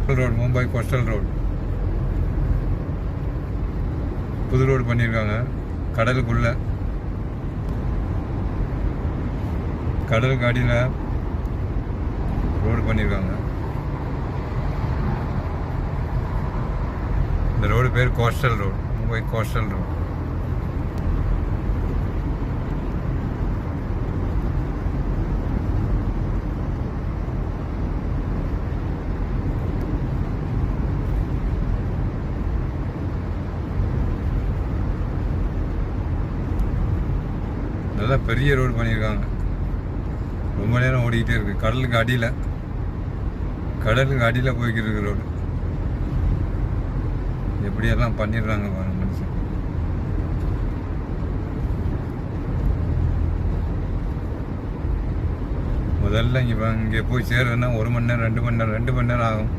Road, Mumbai coastal road. புது road பண்ணியிருக்காங்க. கடலுக்குள்ள, கடலுக்கு அடியில் ரோடு பண்ணியிருக்காங்க. இந்த ரோடு பேர் coastal road, Mumbai coastal road. நல்லா பெரிய ரோடு பண்ணியிருக்காங்க. ரொம்ப நேரம் ஓடிக்கிட்டே இருக்குது. கடலுக்கு அடியில் போய்கிட்டு இருக்கு ரோடு. எப்படியெல்லாம் பண்ணிடுறாங்க பாருங்க மனுஷன். முதல்ல இங்கே போய் சேருன்னா 1 மணி நேரம், 2 மணி நேரம் ஆகும்.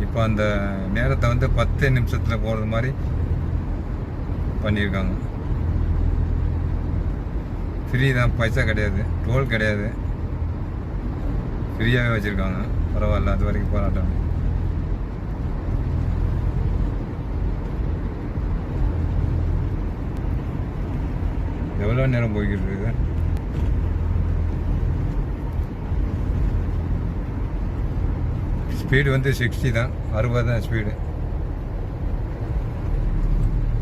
இப்போ அந்த நேரத்தை வந்து 10 நிமிஷத்தில் போகிறது மாதிரி பண்ணியிருக்காங்க. ஃப்ரீ தான், பைசா கிடையாது, டோல் கிடையாது, ஃப்ரீயாகவே வச்சுருக்காங்க. பரவாயில்ல, அது வரைக்கும் போராட்டம். எவ்வளோ நேரம் போய்கிட்டு இருக்குது. ஸ்பீடு வந்து 60 தான், 60 தான் ஸ்பீடு.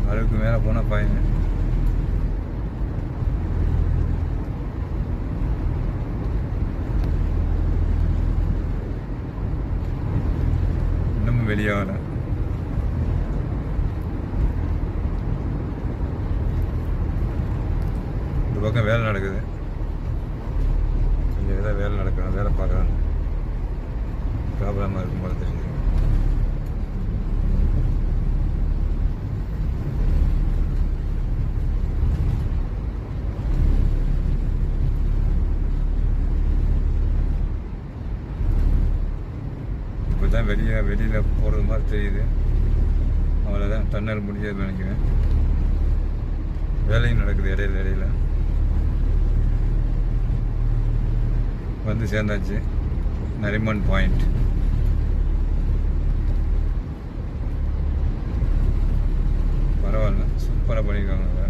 60க்கு மேலே போனால் ஃபைன். வெளியாகல. இந்த பக்கம் வேலை நடக்குது. கொஞ்சம் ஏதாவது வேலை நடக்கணும், வேலை பார்க்குறாங்க. ப்ராப்ளமாக இருக்கும் போல தெரியுது. தான் வெளியில் போகிறது மாதிரி தெரியுது. அவ்வளோதான், டன்னல் முடிஞ்சதுன்னு நினைக்கிறேன். வேலையும் நடக்குது இடையில. வந்து சேர்ந்தாச்சு நரிமன் பாயிண்ட். பரவாயில்ல, சூப்பராக பண்ணியிருக்காங்க.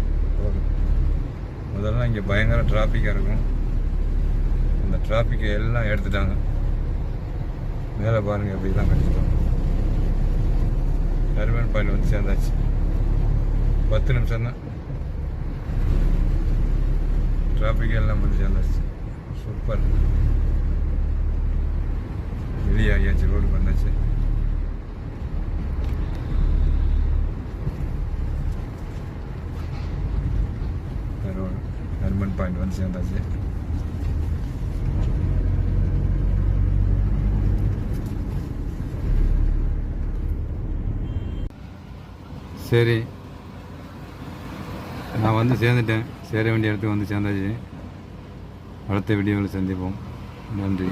முதல்ல இங்கே பயங்கர டிராஃபிக்காக இருக்கும். அந்த டிராஃபிக்கை எல்லாம் எடுத்துட்டாங்க. மேலே பாருங்கள் எப்படிலாம் கட்டிட்டோம். நரிமன் பாயிண்ட் வந்து சேர்ந்தாச்சு. 10 நிமிஷம் தான். டிராஃபிக் எல்லாம் வந்து சேர்ந்தாச்சு. சூப்பர். வெளியாகியாச்சு, ரோடு வந்தாச்சு. ரோடு நரிமன் பாயிண்ட் வந்து சேர்ந்தாச்சு. சரி, நான் வந்து சேர்ந்துட்டேன். சேர வேண்டிய இடத்துக்கு வந்து சேர்ந்தாச்சு. அடுத்த வீடியோவில் சந்திப்போம். நன்றி.